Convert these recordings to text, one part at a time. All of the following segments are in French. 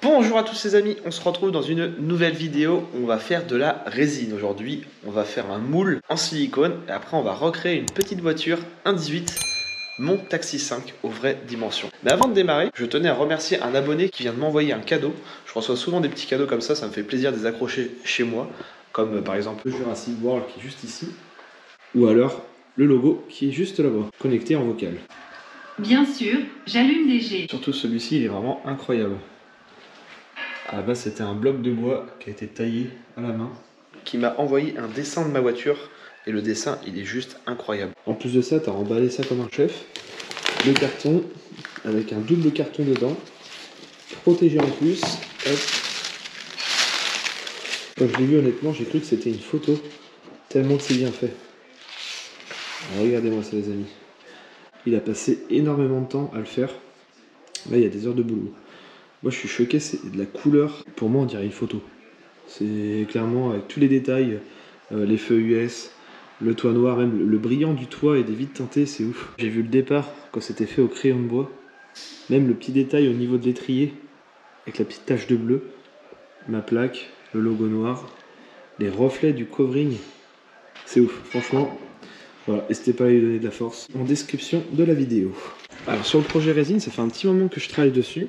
Bonjour à tous les amis, on se retrouve dans une nouvelle vidéo. On va faire de la résine aujourd'hui. On va faire un moule en silicone et après on va recréer une petite voiture 1.18 mon Taxi 5 aux vraies dimensions. Mais avant de démarrer, je tenais à remercier un abonné qui vient de m'envoyer un cadeau. Je reçois souvent des petits cadeaux comme ça me fait plaisir de les accrocher chez moi. Comme par exemple le Jurassic World qui est juste ici. Ou alors le logo qui est juste là-bas, connecté en vocal. Bien sûr, j'allume des G. Surtout celui-ci, il est vraiment incroyable. À la base, c'était un bloc de bois qui a été taillé à la main, qui m'a envoyé un dessin de ma voiture. Et le dessin, il est juste incroyable. En plus de ça, tu as emballé ça comme un chef. Le carton, avec un double carton dedans. Protégé en plus. Hop. Quand je l'ai vu, honnêtement, j'ai cru que c'était une photo. Tellement que c'est bien fait. Alors, regardez-moi ça, les amis. Il a passé énormément de temps à le faire. Là, il y a des heures de boulot. Moi je suis choqué, c'est de la couleur. Pour moi on dirait une photo. C'est clairement avec tous les détails, les feux US, le toit noir, même le brillant du toit et des vitres teintées, c'est ouf. J'ai vu le départ quand c'était fait au crayon de bois. Même le petit détail au niveau de l'étrier, avec la petite tache de bleu. Ma plaque, le logo noir, les reflets du covering. C'est ouf, franchement. Voilà, n'hésitez pas à lui donner de la force en description de la vidéo. Alors sur le projet résine, ça fait un petit moment que je travaille dessus.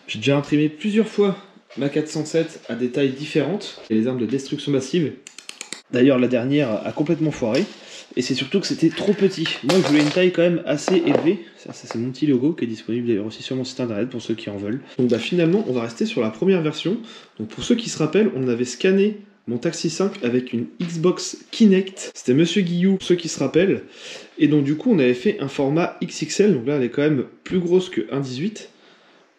J'ai déjà imprimé plusieurs fois ma 407 à des tailles différentes. Et les armes de destruction massive. D'ailleurs, la dernière a complètement foiré. Et c'est surtout que c'était trop petit. Moi, je voulais une taille quand même assez élevée. Ça c'est mon petit logo qui est disponible d'ailleurs aussi sur mon site internet pour ceux qui en veulent. Donc finalement, on va rester sur la première version. Donc pour ceux qui se rappellent, on avait scanné mon Taxi 5 avec une Xbox Kinect. C'était Monsieur Guillou, pour ceux qui se rappellent. Et donc du coup, on avait fait un format XXL. Donc là, elle est quand même plus grosse que 1.18.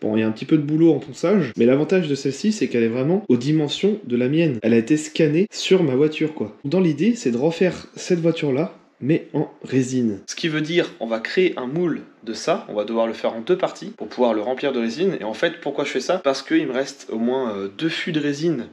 Bon, il y a un petit peu de boulot en ponçage, mais l'avantage de celle-ci, c'est qu'elle est vraiment aux dimensions de la mienne. Elle a été scannée sur ma voiture, quoi. Dans l'idée, c'est de refaire cette voiture-là, mais en résine. Ce qui veut dire, on va créer un moule de ça, on va devoir le faire en deux parties pour pouvoir le remplir de résine. Et en fait, pourquoi je fais ça? Parce qu'il me reste au moins 2 fûts de résine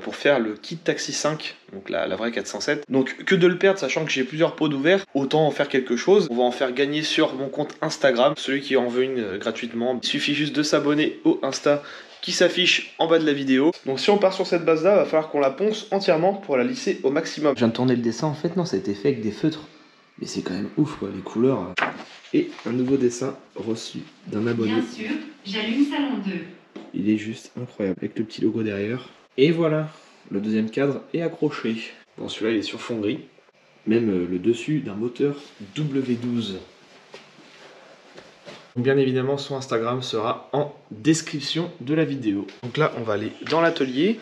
pour faire le kit Taxi 5, donc la vraie 407. Donc que de le perdre, sachant que j'ai plusieurs pots d'ouvert, autant en faire quelque chose. On va en faire gagner sur mon compte Instagram. Celui qui en veut une gratuitement, il suffit juste de s'abonner au Insta qui s'affiche en bas de la vidéo. Donc si on part sur cette base là, il va falloir qu'on la ponce entièrement pour la lisser au maximum. Je viens de tourner le dessin, en fait non, ça a été fait avec des feutres. Mais c'est quand même ouf quoi, les couleurs. Et un nouveau dessin reçu d'un abonné. Bien sûr, j'allume salon 2. Il est juste incroyable, avec le petit logo derrière. Et voilà, le deuxième cadre est accroché. Bon, celui-là il est sur fond gris. Même le dessus d'un moteur W12. Bien évidemment, son Instagram sera en description de la vidéo. Donc là, on va aller dans l'atelier.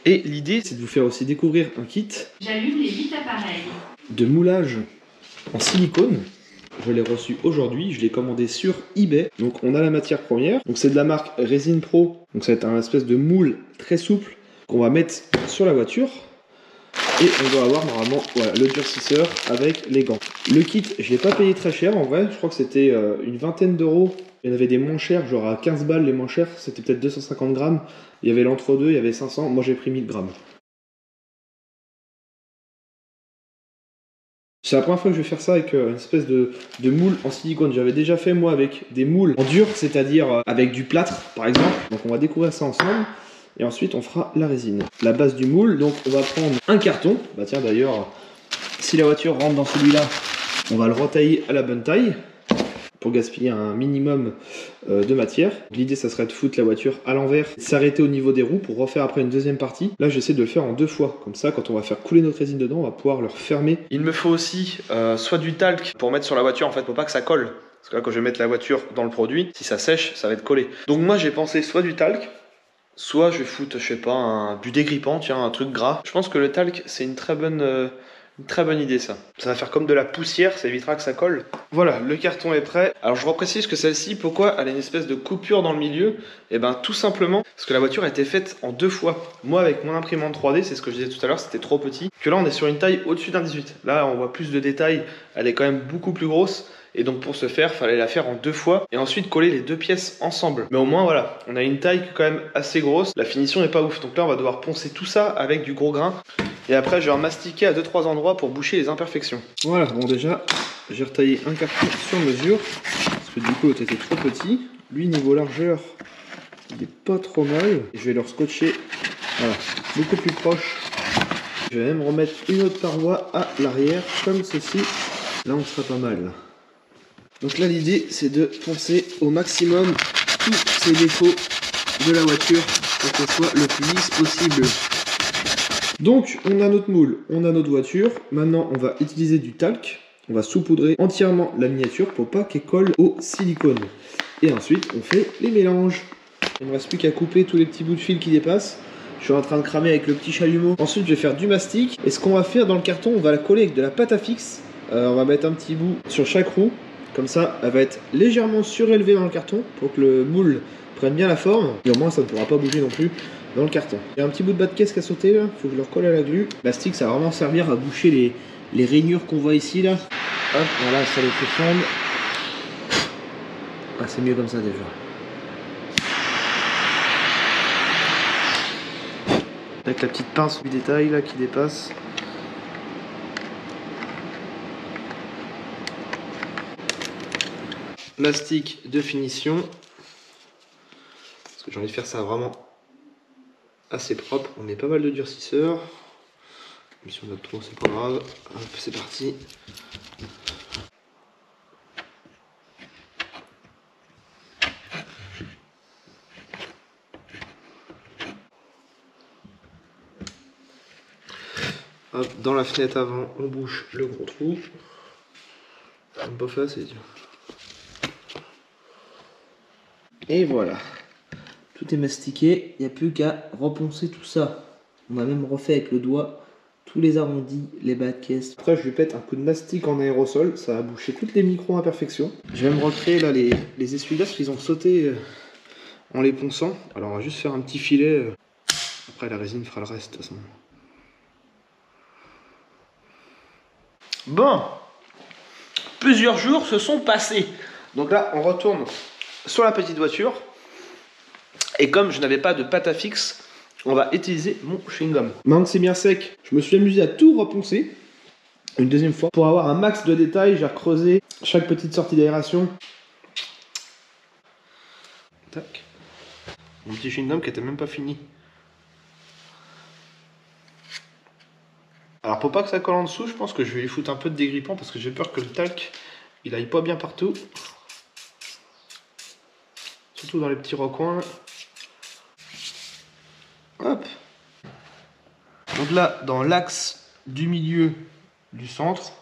Et l'idée, c'est de vous faire aussi découvrir un kit. J'allume les 8 appareils. De moulage en silicone. Je l'ai reçu aujourd'hui, je l'ai commandé sur eBay. Donc on a la matière première. Donc c'est de la marque Resin Pro. Donc ça va être un espèce de moule très souple qu'on va mettre sur la voiture. Et on doit avoir normalement voilà, le durcisseur avec les gants. Le kit, je l'ai pas payé très cher en vrai. Je crois que c'était une vingtaine d'euros. Il y en avait des moins chers, genre à 15 balles les moins chers. C'était peut-être 250 grammes. Il y avait l'entre-deux, il y avait 500. Moi j'ai pris 1000 grammes. C'est la première fois que je vais faire ça avec une espèce de moule en silicone. J'avais déjà fait moi avec des moules en dur, c'est-à-dire avec du plâtre par exemple. Donc on va découvrir ça ensemble. Et ensuite on fera la résine. La base du moule, donc on va prendre un carton. Bah tiens d'ailleurs, si la voiture rentre dans celui-là, on va le retailler à la bonne taille. Pour gaspiller un minimum de matière. L'idée ça serait de foutre la voiture à l'envers, s'arrêter au niveau des roues pour refaire après une deuxième partie. Là j'essaie de le faire en 2 fois, comme ça quand on va faire couler notre résine dedans, on va pouvoir le refermer. Il me faut aussi soit du talc pour mettre sur la voiture en fait, pour pas que ça colle. Parce que là quand je vais mettre la voiture dans le produit, si ça sèche, ça va être collé. Donc moi j'ai pensé soit du talc, soit je vais foutre, je sais pas, du dégrippant, tiens, un truc gras. Je pense que le talc c'est une très bonne Une très bonne idée ça. Ça va faire comme de la poussière, ça évitera que ça colle. Voilà, le carton est prêt. Alors je reprécise que celle-ci, pourquoi elle a une espèce de coupure dans le milieu? Et ben tout simplement parce que la voiture a été faite en 2 fois. Moi avec mon imprimante 3D, c'est ce que je disais tout à l'heure, c'était trop petit. Que là on est sur une taille au-dessus d'un 18. Là on voit plus de détails, elle est quand même beaucoup plus grosse. Et donc pour ce faire, fallait la faire en 2 fois et ensuite coller les 2 pièces ensemble. Mais au moins voilà, on a une taille qui est quand même assez grosse. La finition n'est pas ouf. Donc là on va devoir poncer tout ça avec du gros grain. Et après je vais en mastiquer à 2-3 endroits pour boucher les imperfections. Voilà, bon déjà j'ai retaillé un carton sur mesure. Parce que du coup l'autre était trop petit. Lui niveau largeur, il est pas trop mal. Et je vais le scotcher, voilà, beaucoup plus proche. Je vais même remettre une autre paroi à l'arrière, comme ceci. Là on sera pas mal. Donc là l'idée c'est de poncer au maximum tous ces défauts de la voiture pour que ce soit le plus lisse possible. Donc on a notre moule, on a notre voiture. Maintenant on va utiliser du talc. On va saupoudrer entièrement la miniature pour pas qu'elle colle au silicone. Et ensuite on fait les mélanges. Il ne me reste plus qu'à couper tous les petits bouts de fil qui dépassent. Je suis en train de cramer avec le petit chalumeau. Ensuite je vais faire du mastic. Et ce qu'on va faire dans le carton, on va la coller avec de la pâte à fixe. On va mettre un petit bout sur chaque roue. Comme ça, elle va être légèrement surélevée dans le carton pour que le moule prenne bien la forme. Et au moins, ça ne pourra pas bouger non plus dans le carton. Il y a un petit bout de bas de caisse qui a sauté là. Il faut que je le recolle à la glu. Plastique, ça va vraiment servir à boucher les rainures qu'on voit ici là. Hop, voilà, ça les fait fondre. Ah, c'est mieux comme ça déjà. Avec la petite pince du détail là qui dépasse. Plastique de finition. Parce que j'ai envie de faire ça vraiment assez propre. On met pas mal de durcisseur. Même si on a trop, c'est pas grave. Hop, c'est parti. Hop, dans la fenêtre avant, on bouche le gros trou. On peut faire, c'est dur. Et voilà. Tout est mastiqué. Il n'y a plus qu'à reponcer tout ça. On a même refait avec le doigt tous les arrondis, les bas de caisse. Après, je lui pète un coup de mastic en aérosol. Ça va boucher toutes les micro-imperfections. Je vais me recréer là les essuie-glaces qu'ils ont sauté en les ponçant. Alors, on va juste faire un petit filet. Après, la résine fera le reste de toute façon. Bon, plusieurs jours se sont passés. Donc là, on retourne sur la petite voiture. Et comme je n'avais pas de pâte à fixe, on va utiliser mon chewing-gum. Maintenant que c'est bien sec, je me suis amusé à tout reponcer une deuxième fois. Pour avoir un max de détails, j'ai recreusé chaque petite sortie d'aération. Tac. Mon petit chewing-gum qui était même pas fini. Alors pour pas que ça colle en dessous, je pense que je vais lui foutre un peu de dégrippant parce que j'ai peur que le talc il aille pas bien partout. Surtout dans les petits recoins. Hop. Donc là, dans l'axe du milieu du centre.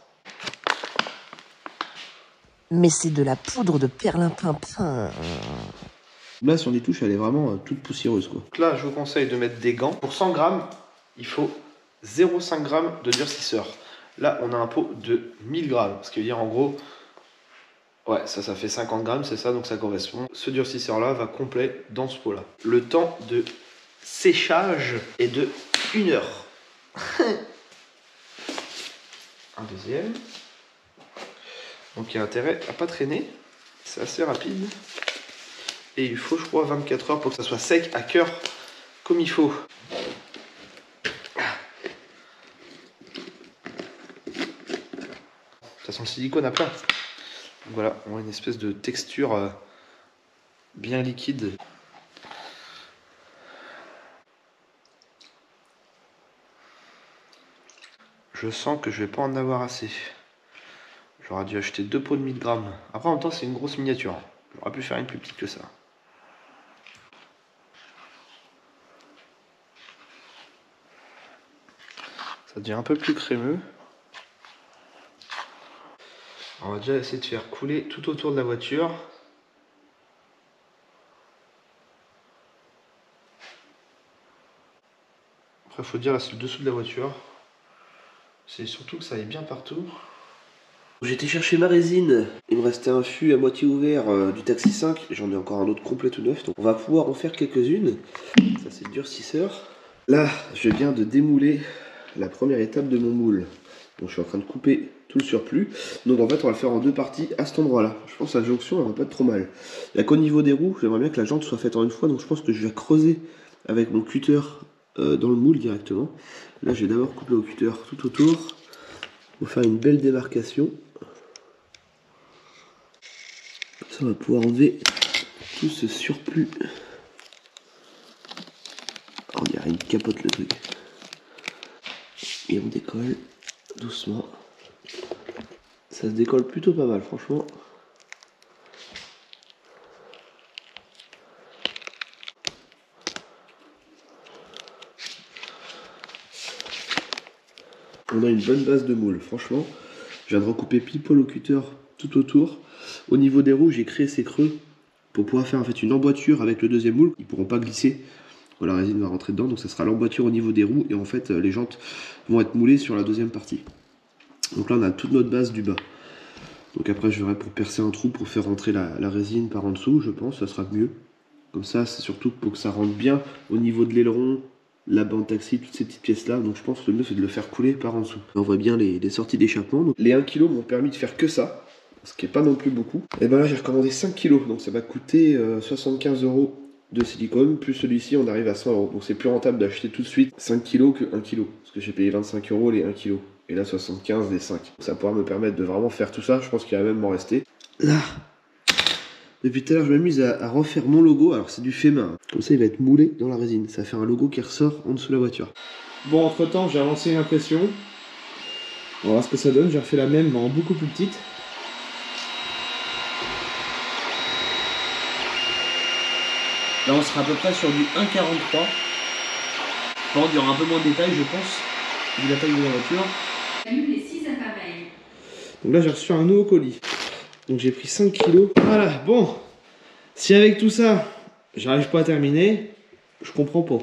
Mais c'est de la poudre de perlimpinpin. Là, si on y touche, elle est vraiment toute poussiéreuse, quoi. Donc là, je vous conseille de mettre des gants. Pour 100 grammes, il faut 0,5 g de durcisseur. Là, on a un pot de 1000 grammes. Ce qui veut dire, en gros, ouais, ça fait 50 grammes, c'est ça, donc ça correspond. Ce durcisseur-là va complet dans ce pot-là. Le temps de séchage est de 1 heure. Un deuxième. Donc il y a intérêt à pas traîner. C'est assez rapide. Et il faut, je crois, 24 heures pour que ça soit sec à cœur comme il faut. De toute façon, le silicone a plein. Donc voilà, on a une espèce de texture bien liquide. Je sens que je vais pas en avoir assez. J'aurais dû acheter 2 pots de 1000 grammes. Après, en même temps, c'est une grosse miniature. J'aurais pu faire une plus petite que ça. Ça devient un peu plus crémeux. On va déjà essayer de faire couler tout autour de la voiture. Après, il faut dire là, c'est le dessous de la voiture. C'est surtout que ça aille bien partout. J'ai été chercher ma résine. Il me restait un fût à moitié ouvert du Taxi 5. J'en ai encore un autre complet tout neuf. Donc on va pouvoir en faire quelques-unes. Ça c'est le durcisseur. Là, je viens de démouler la première étape de mon moule. Donc je suis en train de couper tout le surplus. Donc en fait on va le faire en deux parties à cet endroit-là. Je pense que la jonction elle va pas être trop mal. Il n'y a qu'au niveau des roues, j'aimerais bien que la jante soit faite en une fois. Donc je pense que je vais creuser avec mon cutter dans le moule directement. Là je vais d'abord couper au cutter tout autour. Pour faire une belle démarcation. Ça on va pouvoir enlever tout ce surplus. On dirait une capote le truc. Et on décolle doucement. Ça se décolle plutôt pas mal franchement. On a une bonne base de moule, franchement. Je viens de recouper pile poil au cutter tout autour. Au niveau des roues, j'ai créé ces creux pour pouvoir faire en fait une emboîture avec le deuxième moule. Ils ne pourront pas glisser. La résine va rentrer dedans, donc ça sera l'emboîture au niveau des roues et en fait les jantes vont être moulées sur la deuxième partie. Donc là on a toute notre base du bas. Donc après je verrai pour percer un trou pour faire rentrer la résine par en dessous, je pense, ça sera mieux. Comme ça c'est surtout pour que ça rentre bien au niveau de l'aileron, la bande taxi, toutes ces petites pièces là. Donc je pense que le mieux c'est de le faire couler par en dessous. On voit bien les sorties d'échappement. Les 1 kg m'ont permis de faire que ça, ce qui est pas non plus beaucoup. Et ben là j'ai recommandé 5 kg, donc ça va coûter 75 € de silicone, plus celui-ci on arrive à 100 €. Donc c'est plus rentable d'acheter tout de suite 5 kg que 1 kg. Parce que j'ai payé 25 € les 1 kg. Et là 75 les 5. Ça pourra me permettre de vraiment faire tout ça, je pense qu'il va même m'en rester. Là, depuis tout à l'heure je m'amuse à refaire mon logo, alors c'est du fait main. Comme ça il va être moulé dans la résine, ça va faire un logo qui ressort en dessous de la voiture. Bon entre temps j'ai avancé l'impression. On va voir ce que ça donne, j'ai refait la même mais en beaucoup plus petite. Là on sera à peu près sur du 1,43. Par contre il y aura un peu moins de détails je pense, vu la taille de la voiture. J'allume les 6 appareils. Donc là j'ai reçu un nouveau colis. Donc j'ai pris 5 kilos. Voilà, bon. Si avec tout ça, j'arrive pas à terminer, je comprends pas.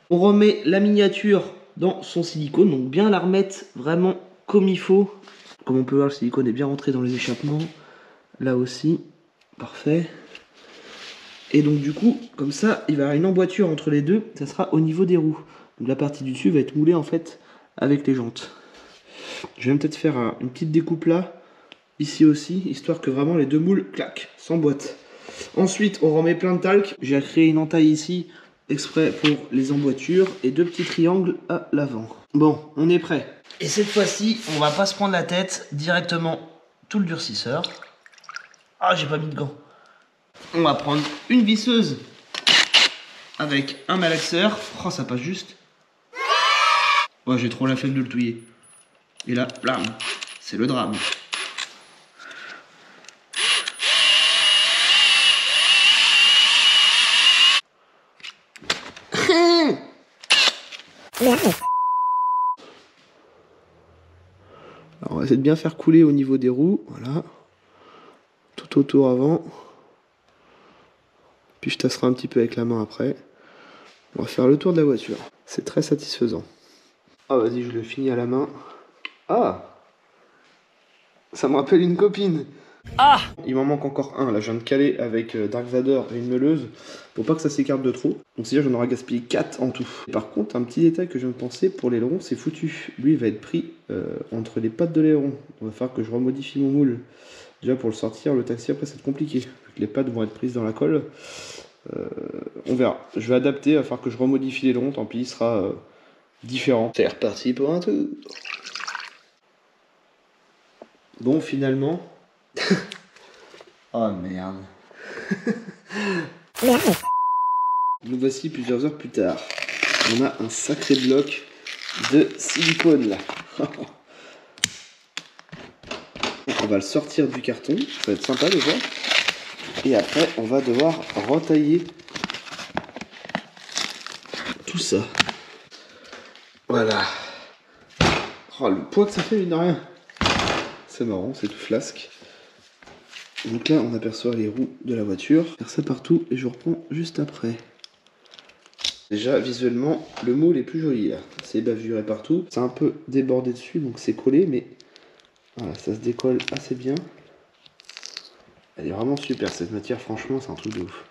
On remet la miniature dans son silicone, donc bien la remettre vraiment comme il faut. Comme on peut voir, le silicone est bien rentré dans les échappements. Là aussi, parfait. Et donc du coup, comme ça, il va y avoir une emboîture entre les deux, ça sera au niveau des roues. Donc la partie du dessus va être moulée en fait avec les jantes. Je vais peut-être faire une petite découpe là, ici aussi, histoire que vraiment les deux moules, clac, s'emboîtent. Ensuite, on remet plein de talc. J'ai créé une entaille ici, exprès pour les emboîtures, et deux petits triangles à l'avant. Bon, on est prêt. Et cette fois-ci, on va pas se prendre la tête, directement tout le durcisseur. Ah, j'ai pas mis de gants. On va prendre une visseuse avec un malaxeur. Oh, ça passe juste. Oh, j'ai trop la flemme de le touiller. Et là, blam, c'est le drame. Alors, on va essayer de bien faire couler au niveau des roues. Voilà. Tout autour avant. Puis je tasserai un petit peu avec la main après. On va faire le tour de la voiture. C'est très satisfaisant. Ah, vas-y, je le finis à la main. Ah! Ça me rappelle une copine. Ah! Il m'en manque encore un. Là, je viens de caler avec Dark Vador et une meuleuse pour pas que ça s'écarte de trop. Donc, c'est-à-dire j'en aurai gaspillé 4 en tout. Par contre, un petit détail que je viens de penser, pour l'aileron, c'est foutu. Lui, il va être pris entre les pattes de l'aileron. Il va falloir que je remodifie mon moule. Déjà, pour le sortir, le taxi, après, c'est compliqué. Vu que les pattes vont être prises dans la colle. On verra. Je vais adapter, il va falloir que je remodifie l'aileron. Tant pis, il sera différent. C'est reparti pour un tour. Bon, finalement... Oh merde. Nous voici plusieurs heures plus tard. On a un sacré bloc de silicone là. On va le sortir du carton, ça va être sympa de voir. Et après, on va devoir retailler tout ça. Voilà. Oh, le poids que ça fait, mine de rien. C'est marrant, c'est tout flasque. Donc là, on aperçoit les roues de la voiture. Faire ça partout et je reprends juste après. Déjà, visuellement, le moule est plus joli là. C'est bavuré partout. C'est un peu débordé dessus, donc c'est collé, mais voilà, ça se décolle assez bien. Elle est vraiment super cette matière, franchement, c'est un truc de ouf.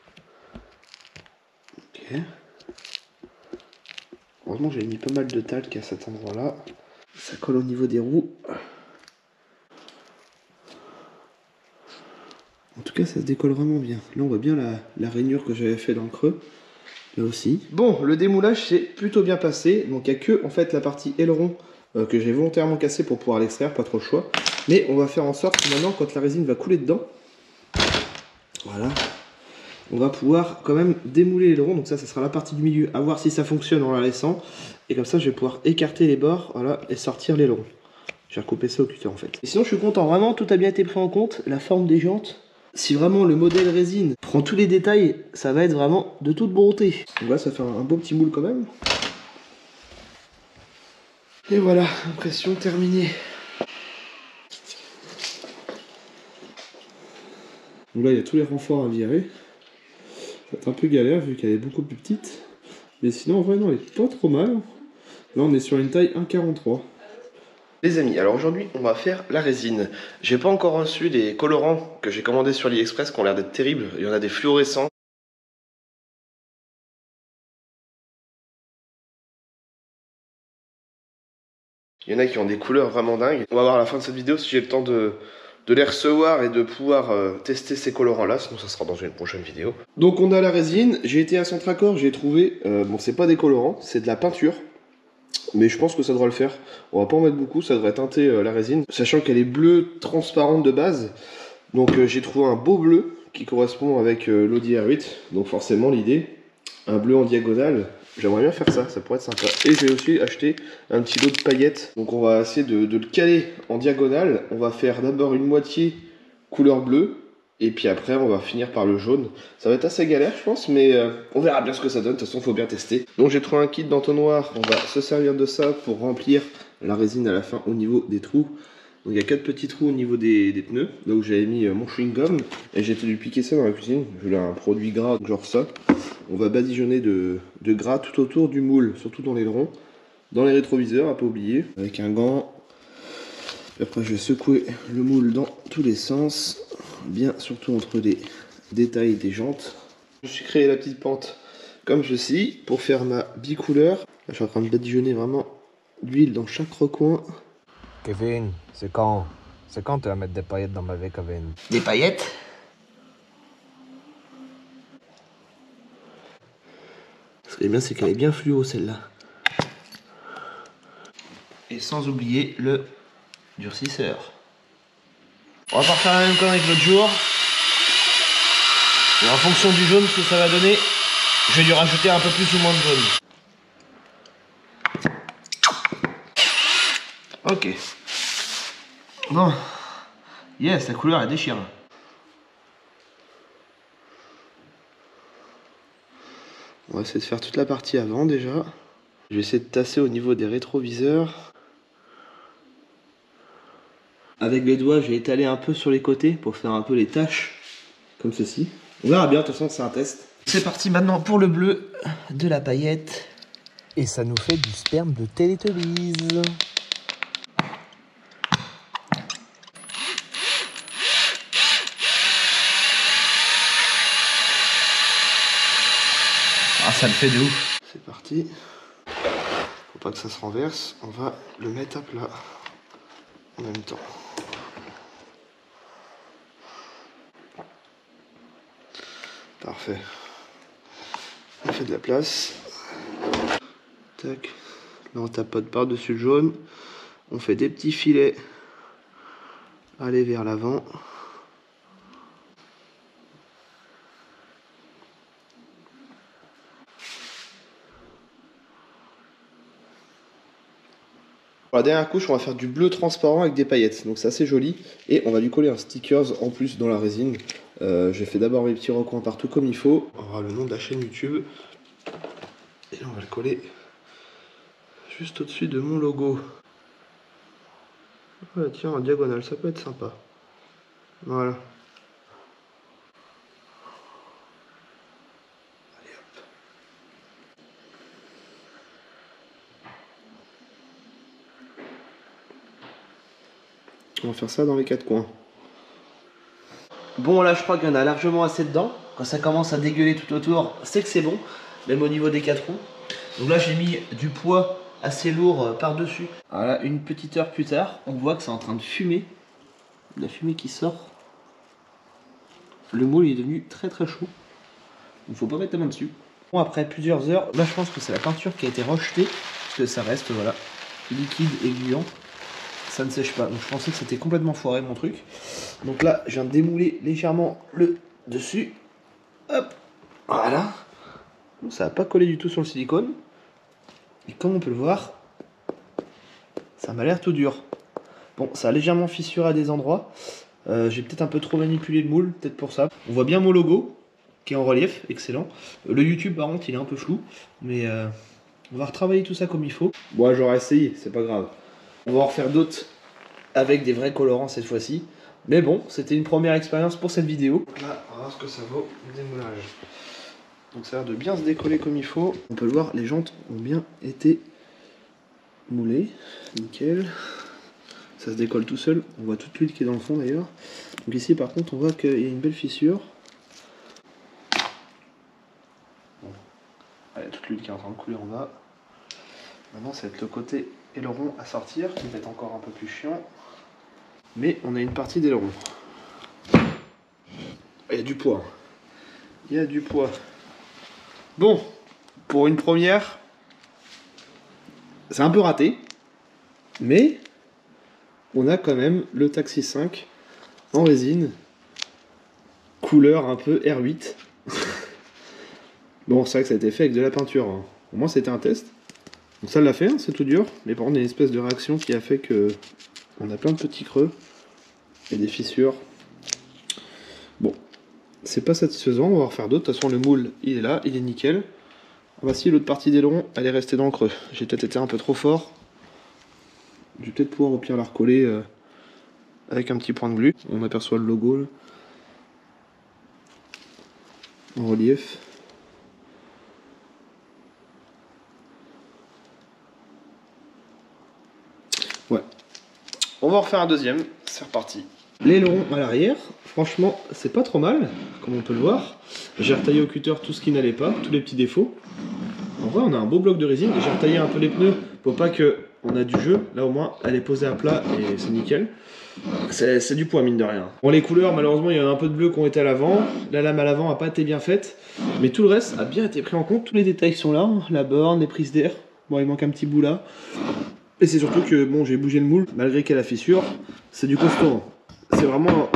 Ok. Heureusement, j'ai mis pas mal de talc à cet endroit-là. Ça colle au niveau des roues. En tout cas, ça se décolle vraiment bien. Là, on voit bien la rainure que j'avais fait dans le creux. Là aussi. Bon, le démoulage s'est plutôt bien passé. Donc, il n'y a que en fait la partie aileron que j'ai volontairement cassé pour pouvoir l'extraire, pas trop le choix. Mais on va faire en sorte que maintenant, quand la résine va couler dedans, voilà, on va pouvoir quand même démouler l'aileron. Donc ça sera la partie du milieu. À voir si ça fonctionne en la laissant. Et comme ça, je vais pouvoir écarter les bords, voilà, et sortir l'aileron. J'ai recoupé ça au cutter en fait. Et sinon, je suis content. Vraiment, tout a bien été pris en compte. La forme des jantes. Si vraiment le modèle résine prend tous les détails, ça va être vraiment de toute beauté. Donc là, ça fait un beau petit moule quand même. Et voilà, impression terminée. Donc là, il y a tous les renforts à virer. Ça va être un peu galère vu qu'elle est beaucoup plus petite. Mais sinon, en vrai, non, elle est pas trop mal. Là, on est sur une taille 1,43. Les amis, alors aujourd'hui, on va faire la résine. J'ai pas encore reçu les colorants que j'ai commandés sur AliExpress qui ont l'air d'être terribles. Il y en a des fluorescents. Il y en a qui ont des couleurs vraiment dingues. On va voir à la fin de cette vidéo si j'ai le temps de les recevoir et de pouvoir tester ces colorants là, sinon ça sera dans une prochaine vidéo. Donc on a la résine, j'ai été à Centracor, j'ai trouvé, bon c'est pas des colorants, c'est de la peinture, mais je pense que ça devrait le faire. On va pas en mettre beaucoup, ça devrait teinter la résine, sachant qu'elle est bleue transparente de base, donc j'ai trouvé un beau bleu qui correspond avec l'Audi R8, donc forcément l'idée, un bleu en diagonale. J'aimerais bien faire ça, ça pourrait être sympa. Et j'ai aussi acheté un petit lot de paillettes. Donc on va essayer de le caler en diagonale. On va faire d'abord une moitié couleur bleue. Et puis après on va finir par le jaune. Ça va être assez galère je pense, mais on verra bien ce que ça donne. De toute façon il faut bien tester. Donc j'ai trouvé un kit d'entonnoir. On va se servir de ça pour remplir la résine à la fin au niveau des trous. Donc il y a 4 petits trous au niveau des pneus. Là où j'avais mis mon chewing gum. Et j'ai été lui piquer ça dans la cuisine. Je voulais un produit gras genre ça. On va badigeonner de gras tout autour du moule, surtout dans l'aileron, dans les rétroviseurs, à pas oublier, avec un gant. Après je vais secouer le moule dans tous les sens, bien surtout entre les détails des jantes. Je me suis créé la petite pente comme ceci pour faire ma bicouleur. Là, je suis en train de badigeonner vraiment d'huile dans chaque recoin. Kevin, c'est quand tu vas mettre des paillettes dans ma vie, Kevin? Des paillettes? Ce qui est bien, c'est qu'elle est bien fluo celle-là. Et sans oublier le durcisseur. On va pas refaire la même connerie que l'autre jour. Et en fonction du jaune, ce que ça va donner, je vais lui rajouter un peu plus ou moins de jaune. Ok. Bon. Yes, la couleur elle déchire. On va essayer de faire toute la partie avant déjà. Je vais essayer de tasser au niveau des rétroviseurs. Avec les doigts, j'ai étalé un peu sur les côtés pour faire un peu les taches, comme ceci. On verra bien, de toute façon c'est un test. C'est parti maintenant pour le bleu de la paillette. Et ça nous fait du sperme de Teletubbies. Ah, ça le fait de ouf. C'est parti. Faut pas que ça se renverse. On va le mettre à plat en même temps. Parfait. On fait de la place. Tac. Là on tapote par-dessus le jaune. On fait des petits filets. Aller vers l'avant. Pour la dernière couche, on va faire du bleu transparent avec des paillettes. Donc c'est assez joli. Et on va lui coller un stickers en plus dans la résine. J'ai fait d'abord mes petits recoins partout comme il faut. On aura le nom de la chaîne YouTube. Et là, on va le coller juste au-dessus de mon logo. Voilà, tiens, en diagonale, ça peut être sympa. Voilà. Allez hop. On va faire ça dans les 4 coins. Bon, là, je crois qu'il y en a largement assez dedans. Quand ça commence à dégueuler tout autour, c'est que c'est bon. Même au niveau des 4 roues. Donc là, j'ai mis du poids assez lourd par-dessus. Voilà, une petite heure plus tard, on voit que c'est en train de fumer. La fumée qui sort. Le moule est devenu très très chaud. Il ne faut pas mettre la main dessus. Bon, après plusieurs heures, là je pense que c'est la peinture qui a été rejetée. Parce que ça reste, voilà, liquide et gluant. Ça ne sèche pas. Donc je pensais que c'était complètement foiré mon truc. Donc là, je viens de démouler légèrement le dessus. Hop, voilà. Donc, ça n'a pas collé du tout sur le silicone. Et comme on peut le voir, ça m'a l'air tout dur. Bon, ça a légèrement fissuré à des endroits. J'ai peut-être un peu trop manipulé le moule, peut-être pour ça. On voit bien mon logo, qui est en relief, excellent. Le YouTube, par contre, il est un peu flou. Mais on va retravailler tout ça comme il faut. Bon, j'aurais essayé, c'est pas grave. On va en refaire d'autres avec des vrais colorants cette fois-ci. Mais bon, c'était une première expérience pour cette vidéo. Donc là, on va voir ce que ça vaut, le démoulage. Donc ça a l'air de bien se décoller comme il faut. On peut le voir, les jantes ont bien été moulées. Nickel. Ça se décolle tout seul. On voit toute l'huile qui est dans le fond d'ailleurs. Donc ici par contre on voit qu'il y a une belle fissure. Bon. Allez, toute l'huile qui est en train de couler en bas. Maintenant ça va être le côté aileron à sortir, qui va être encore un peu plus chiant. Mais on a une partie d'aileron. Il y a du poids. Il y a du poids. Bon, pour une première, c'est un peu raté. Mais on a quand même le Taxi 5 en résine. Couleur un peu R8. Bon, c'est vrai que ça a été fait avec de la peinture. Hein. Au moins c'était un test. Donc ça l'a fait, hein, c'est tout dur. Mais par contre, il y a une espèce de réaction qui a fait que on a plein de petits creux et des fissures. Bon, c'est pas satisfaisant, on va en refaire d'autres. De toute façon, le moule, il est là, il est nickel. Voici l'autre partie d'aileron, elle est restée dans le creux. J'ai peut-être été un peu trop fort. Je vais peut-être pouvoir au pire la recoller avec un petit point de glu. On aperçoit le logo là, en relief. Ouais. On va en refaire un deuxième. C'est reparti. L'aileron à l'arrière, franchement, c'est pas trop mal, comme on peut le voir. J'ai retaillé au cutter tout ce qui n'allait pas, tous les petits défauts. En vrai, on a un beau bloc de résine. J'ai retaillé un peu les pneus pour pas que on a du jeu. Là, au moins, elle est posée à plat et c'est nickel. C'est du poids, mine de rien. Bon, les couleurs, malheureusement, il y en a un peu de bleu qui ont été à l'avant. La lame à l'avant n'a pas été bien faite. Mais tout le reste a bien été pris en compte. Tous les détails sont là. La borne, les prises d'air. Bon, il manque un petit bout là. Et c'est surtout que, bon, j'ai bougé le moule. Malgré qu'elle a fissure, c'est du costaud. C'est vraiment,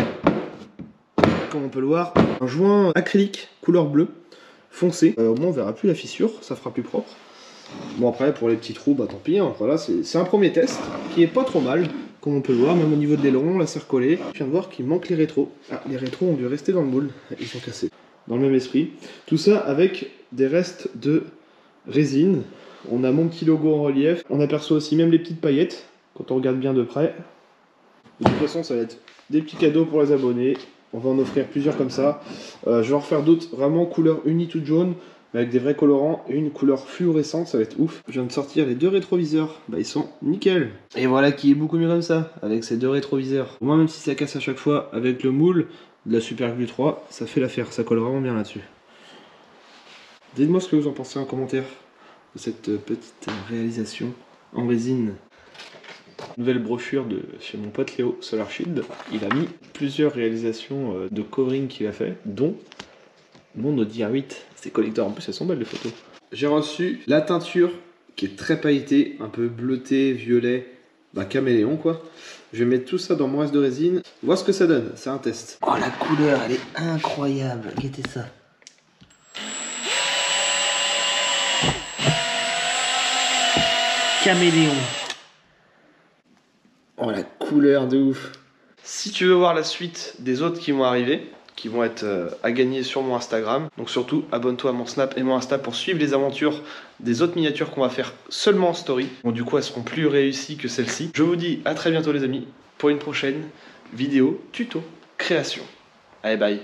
comme on peut le voir, un joint acrylique couleur bleue foncé. Au moins on verra plus la fissure, ça fera plus propre. Bon après pour les petits trous, bah tant pis, hein. Voilà, c'est un premier test qui est pas trop mal, comme on peut le voir, même au niveau de l'aileron, là c'est recollé. Je viens de voir qu'il manque les rétros. Ah, les rétros ont dû rester dans le moule, ils sont cassés. Dans le même esprit. Tout ça avec des restes de résine. On a mon petit logo en relief. On aperçoit aussi même les petites paillettes, quand on regarde bien de près. De toute façon ça va être des petits cadeaux pour les abonnés. On va en offrir plusieurs comme ça. Je vais en refaire d'autres vraiment couleur unie toute jaune, avec des vrais colorants et une couleur fluorescente, ça va être ouf. Je viens de sortir les deux rétroviseurs, bah ils sont nickel. Et voilà qui est beaucoup mieux comme ça, avec ces deux rétroviseurs. Au moins même si ça casse à chaque fois, avec le moule de la Super Glue 3, ça fait l'affaire, ça colle vraiment bien là-dessus. Dites-moi ce que vous en pensez en commentaire de cette petite réalisation en résine. Nouvelle brochure de chez mon pote Léo SolarShield. Il a mis plusieurs réalisations de covering qu'il a fait, dont mon Audi R8. C'est collector, en plus elles sont belles les photos. J'ai reçu la teinture qui est très pailletée, un peu bleuté, violet, bah caméléon quoi. Je vais mettre tout ça dans mon reste de résine, voir ce que ça donne, c'est un test. Oh la couleur, elle est incroyable. Regardez ça. Caméléon. Oh la couleur de ouf. Si tu veux voir la suite des autres qui vont arriver, qui vont être à gagner sur mon Instagram, donc surtout abonne-toi à mon Snap et mon Insta pour suivre les aventures des autres miniatures qu'on va faire seulement en story. Bon du coup elles seront plus réussies que celle-ci. Je vous dis à très bientôt les amis pour une prochaine vidéo tuto création. Allez bye.